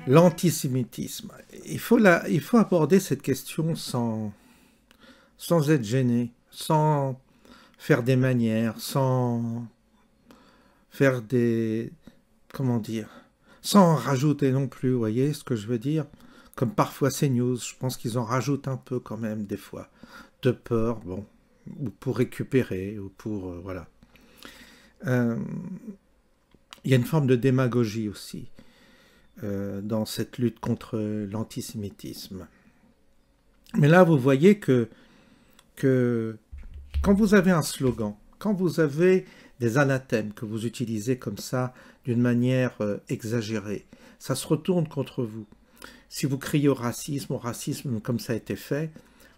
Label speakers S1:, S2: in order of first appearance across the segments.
S1: L'antisémitisme. Il faut aborder cette question sans être gêné, sans faire des manières, sans faire des... comment dire, sans en rajouter non plus, vous voyez ce que je veux dire? Comme parfois CNews, je pense qu'ils en rajoutent un peu quand même des fois, de peur, bon, ou pour récupérer, ou pour... voilà. Il y a une forme de démagogie aussi dans cette lutte contre l'antisémitisme. Mais là, vous voyez que quand vous avez un slogan, quand vous avez des anathèmes que vous utilisez comme ça, d'une manière exagérée, ça se retourne contre vous. Si vous criez au racisme comme ça a été fait,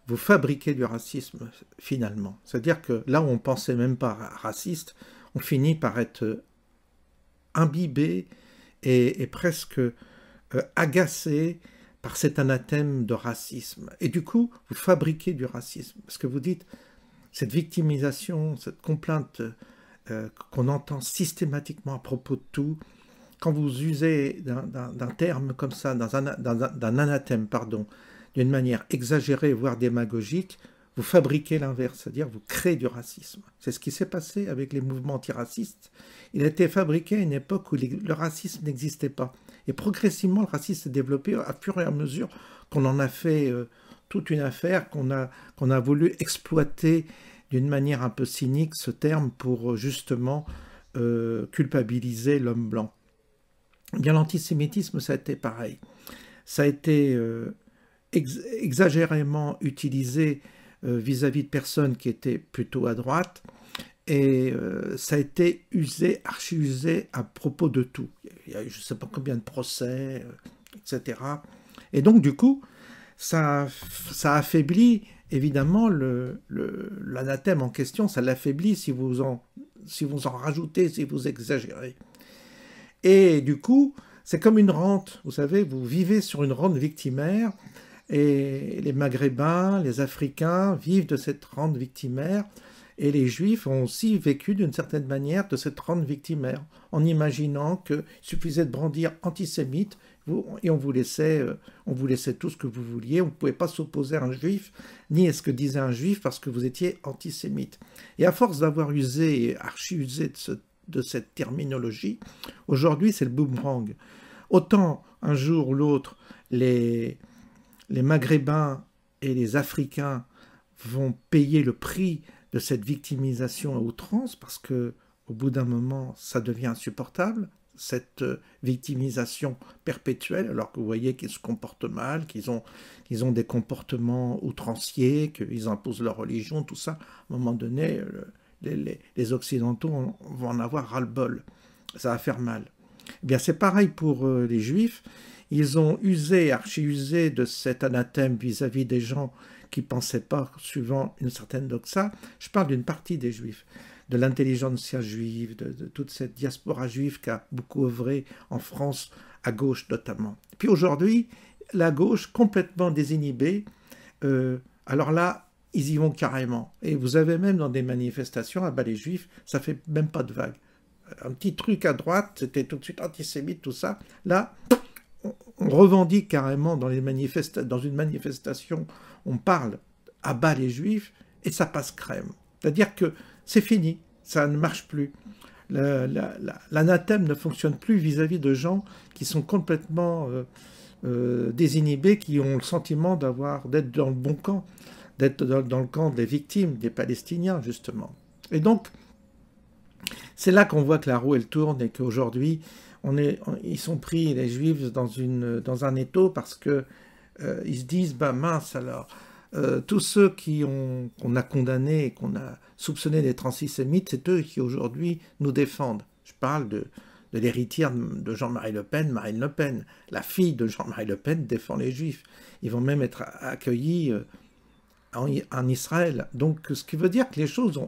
S1: vous fabriquez du racisme finalement. C'est-à-dire que là où on pensait même pas raciste, on finit par être imbibé et presque agacé par cet anathème de racisme. Et du coup, vous fabriquez du racisme. Parce que vous dites, cette victimisation, cette complainte qu'on entend systématiquement à propos de tout, quand vous usez d'un terme comme ça, d'un anathème, pardon, d'une manière exagérée, voire démagogique, vous fabriquez l'inverse, c'est-à-dire vous créez du racisme. C'est ce qui s'est passé avec les mouvements antiracistes. Il a été fabriqué à une époque où le racisme n'existait pas. Et progressivement, le racisme s'est développé à fur et à mesure qu'on en a fait toute une affaire, qu'on a voulu exploiter d'une manière un peu cynique ce terme pour justement culpabiliser l'homme blanc. Eh bien, l'antisémitisme, ça a été pareil. Ça a été exagérément utilisé vis-à-vis de personnes qui étaient plutôt à droite, et ça a été usé, archi-usé à propos de tout. Il y a je ne sais pas combien de procès, etc. Et donc, du coup, ça affaiblit évidemment l'anathème en question, ça l'affaiblit si vous en rajoutez, si vous exagérez. Et du coup, c'est comme une rente, vous savez, vous vivez sur une rente victimaire, et les Maghrébins, les Africains vivent de cette rente victimaire, et les Juifs ont aussi vécu d'une certaine manière de cette rente victimaire, en imaginant qu'il suffisait de brandir antisémite, et on vous laissait tout ce que vous vouliez, on ne pouvait pas s'opposer à un Juif, ni à ce que disait un Juif parce que vous étiez antisémite. Et à force d'avoir usé et archi-usé de cette terminologie, aujourd'hui c'est le boomerang. Autant un jour ou l'autre, les Maghrébins et les Africains vont payer le prix de cette victimisation à outrance, parce que au bout d'un moment, ça devient insupportable, cette victimisation perpétuelle, alors que vous voyez qu'ils se comportent mal, qu'ils ont des comportements outranciers, qu'ils imposent leur religion, tout ça. À un moment donné, les Occidentaux vont en avoir ras-le-bol. Ça va faire mal. Eh bien, c'est pareil pour les Juifs. Ils ont usé, archi-usé de cet anathème vis-à-vis des gens qui ne pensaient pas suivant une certaine doxa. Je parle d'une partie des Juifs, de l'intelligentsia juive, de toute cette diaspora juive qui a beaucoup œuvré en France, à gauche notamment. Puis aujourd'hui, la gauche complètement désinhibée, alors là, ils y vont carrément. Et vous avez même dans des manifestations, ah ben les Juifs, ça fait même pas de vague. Un petit truc à droite, c'était tout de suite antisémite, tout ça. Là, on revendique carrément dans une manifestation, on parle à bas les Juifs, et ça passe crème. C'est-à-dire que c'est fini, ça ne marche plus. L'anathème ne fonctionne plus vis-à-vis de gens qui sont complètement désinhibés, qui ont le sentiment d'être dans le bon camp, d'être dans le camp des victimes, des Palestiniens, justement. Et donc, c'est là qu'on voit que la roue, elle tourne, et qu'aujourd'hui, ils sont pris, les Juifs, dans un étau, parce que ils se disent, bah mince alors, tous ceux qu'on a condamnés et qu'on a soupçonnés d'être antisémites, c'est eux qui aujourd'hui nous défendent. Je parle de l'héritière de Jean-Marie Le Pen, Marine Le Pen. La fille de Jean-Marie Le Pen défend les Juifs. Ils vont même être accueillis en Israël. Donc, ce qui veut dire que les choses,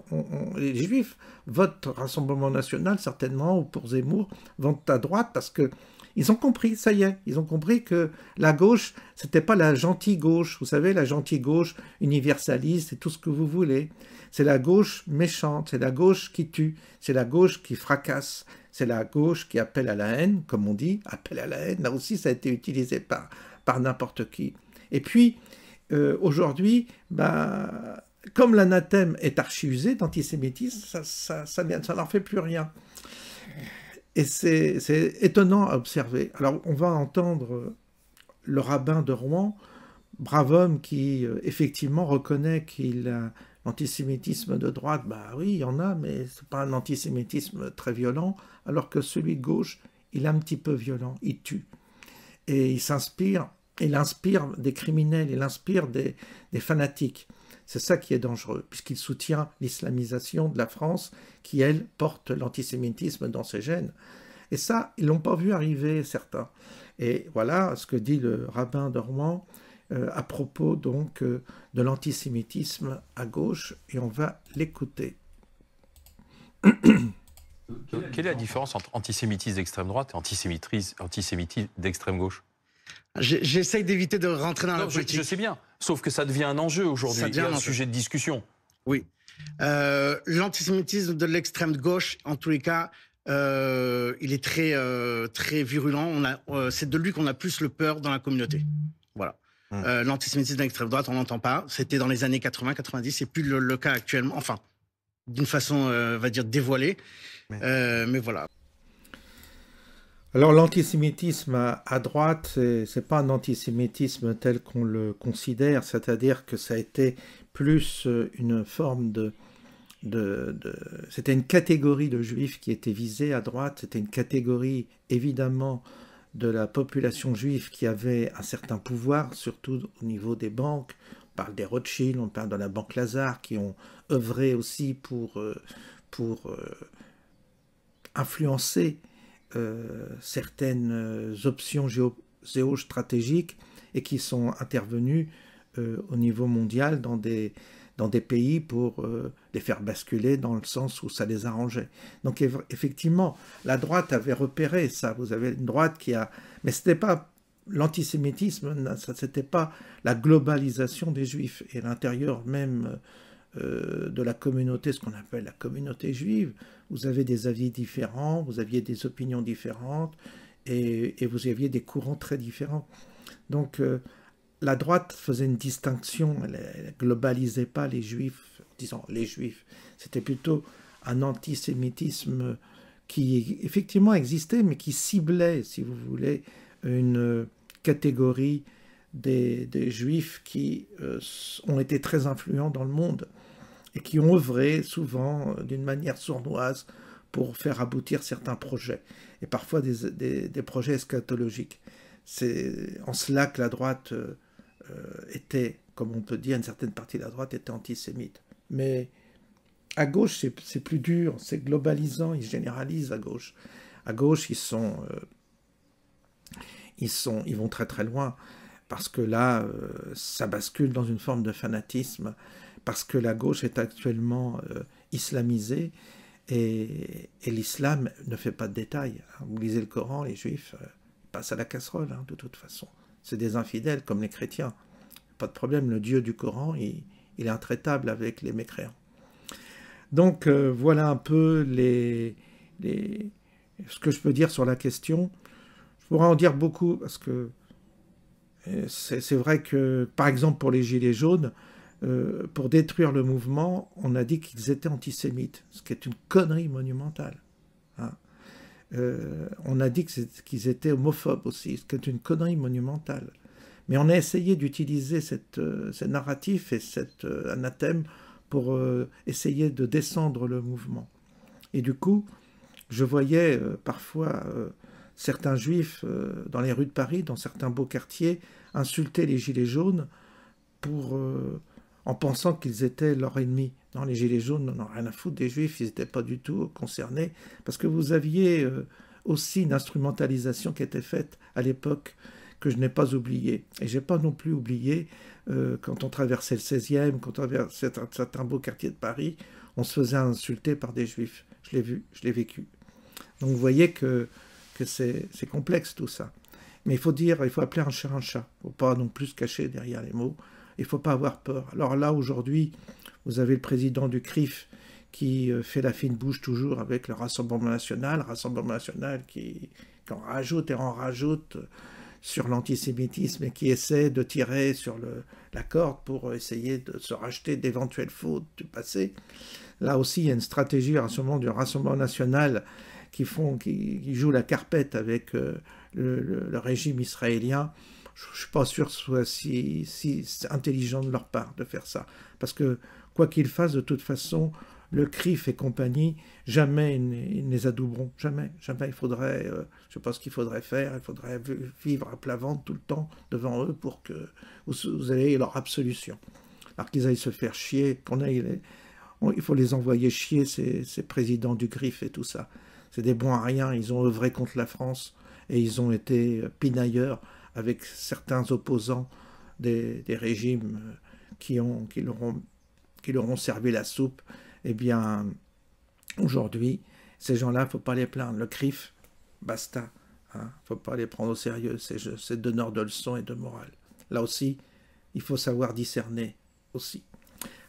S1: les Juifs votent Rassemblement National, certainement, ou pour Zemmour, votent à droite, parce que Ils ont compris, ça y est, ils ont compris que la gauche, c'était pas la gentille gauche, vous savez, la gentille gauche universaliste et tout ce que vous voulez. C'est la gauche méchante, c'est la gauche qui tue, c'est la gauche qui fracasse, c'est la gauche qui appelle à la haine, comme on dit, appelle à la haine. Là aussi, ça a été utilisé par n'importe qui. Et puis, aujourd'hui, bah, comme l'anathème est archi-usé d'antisémitisme, ça n'en fait plus rien. Et c'est étonnant à observer. Alors, on va entendre le rabbin de Rouen, brave homme qui, effectivement, reconnaît qu'il a l'antisémitisme de droite. Bah oui, il y en a, mais c'est pas un antisémitisme très violent, alors que celui de gauche, il est un petit peu violent, il tue. Et il inspire des criminels, il inspire des fanatiques. C'est ça qui est dangereux, puisqu'il soutient l'islamisation de la France, qui, elle, porte l'antisémitisme dans ses gènes. Et ça, ils ne l'ont pas vu arriver, certains. Et voilà ce que dit le rabbin de Rouen à propos donc de l'antisémitisme à gauche, et on va l'écouter.
S2: Quelle est la différence entre antisémitisme d'extrême droite et antisémitisme d'extrême gauche?
S3: J'essaye d'éviter de rentrer dans la politique.
S2: Je sais bien, sauf que ça devient un enjeu aujourd'hui, il y a un sujet de discussion.
S3: Oui. L'antisémitisme de l'extrême gauche, en tous les cas, il est très virulent. C'est de lui qu'on a plus le peur dans la communauté. Voilà. L'antisémitisme de l'extrême droite, on n'entend pas. C'était dans les années 80-90, c'est plus le cas actuellement. Enfin, d'une façon, on va dire, dévoilée. Mais voilà.
S1: Alors l'antisémitisme à droite, c'est pas un antisémitisme tel qu'on le considère, c'est-à-dire que ça a été plus une forme c'était une catégorie de juifs qui était visée à droite, c'était une catégorie évidemment de la population juive qui avait un certain pouvoir, surtout au niveau des banques. On parle des Rothschild, on parle de la Banque Lazare, qui ont œuvré aussi pour influencer certaines options géostratégiques et qui sont intervenues au niveau mondial dans des pays pour les faire basculer dans le sens où ça les arrangeait. Donc effectivement, la droite avait repéré ça. Vous avez une droite qui a... Mais ce n'était pas l'antisémitisme, ce n'était pas la globalisation des juifs. Et à l'intérieur même de la communauté, ce qu'on appelle la communauté juive, vous avez des avis différents, vous aviez des opinions différentes, et vous aviez des courants très différents. Donc la droite faisait une distinction, elle ne globalisait pas les juifs, disons les juifs, c'était plutôt un antisémitisme qui effectivement existait, mais qui ciblait, si vous voulez, une catégorie des juifs qui ont été très influents dans le monde et qui ont œuvré souvent d'une manière sournoise pour faire aboutir certains projets, et parfois des projets eschatologiques. C'est en cela que la droite était, comme on peut dire, une certaine partie de la droite était antisémite. Mais à gauche, c'est plus dur, c'est globalisant, ils généralisent à gauche. À gauche, ils vont très très loin, parce que là, ça bascule dans une forme de fanatisme, parce que la gauche est actuellement islamisée, et l'islam ne fait pas de détails. Vous lisez le Coran, les juifs passent à la casserole, de toute façon. C'est des infidèles, comme les chrétiens. Pas de problème, le Dieu du Coran, il est intraitable avec les mécréants. Donc voilà un peu ce que je peux dire sur la question. Je pourrais en dire beaucoup, parce que c'est vrai que, par exemple, pour les Gilets jaunes, pour détruire le mouvement, on a dit qu'ils étaient antisémites, ce qui est une connerie monumentale. On a dit qu'ils étaient homophobes aussi, ce qui est une connerie monumentale. Mais on a essayé d'utiliser ce narratif et cet anathème pour essayer de descendre le mouvement. Et du coup, je voyais parfois certains juifs dans les rues de Paris, dans certains beaux quartiers, insulter les Gilets jaunes en pensant qu'ils étaient leurs ennemis. Non, les Gilets jaunes n'en ont rien à foutre des juifs, ils n'étaient pas du tout concernés, parce que vous aviez aussi une instrumentalisation qui était faite à l'époque que je n'ai pas oubliée. Et je n'ai pas non plus oublié quand on traversait le 16e, quand on traversait certains beaux quartiers de Paris, on se faisait insulter par des juifs. Je l'ai vu, je l'ai vécu. Donc vous voyez que que c'est complexe tout ça. Mais il faut appeler un chat un chat. Il ne faut pas non plus se cacher derrière les mots. Il ne faut pas avoir peur. Alors là, aujourd'hui, vous avez le président du CRIF qui fait la fine bouche toujours avec le Rassemblement National qui en rajoute et en rajoute sur l'antisémitisme et qui essaie de tirer sur la corde pour essayer de se racheter d'éventuelles fautes du passé. Là aussi, il y a une stratégie à ce moment du Rassemblement National qui joue la carpette avec le régime israélien. Je ne suis pas sûr que ce soit si intelligent de leur part de faire ça. Parce que, quoi qu'ils fassent, de toute façon, le CRIF et compagnie, jamais ils ne les adouberont. Jamais. Jamais. Il faudrait, je ne sais pas ce qu'il faudrait faire, il faudrait vivre à plat ventre tout le temps devant eux pour que vous ayez leur absolution. Alors qu'ils aillent se faire chier, il faut les envoyer chier, ces présidents du CRIF et tout ça. C'est des bons à rien, ils ont œuvré contre la France et ils ont été pinailleurs avec certains opposants des régimes qui leur ont servi la soupe. Eh bien, aujourd'hui, ces gens-là, il ne faut pas les plaindre. Le CRIF, basta. Il ne faut pas les prendre au sérieux. C'est donneur de leçons et de morale. Là aussi, il faut savoir discerner aussi.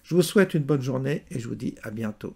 S1: Je vous souhaite une bonne journée et je vous dis à bientôt.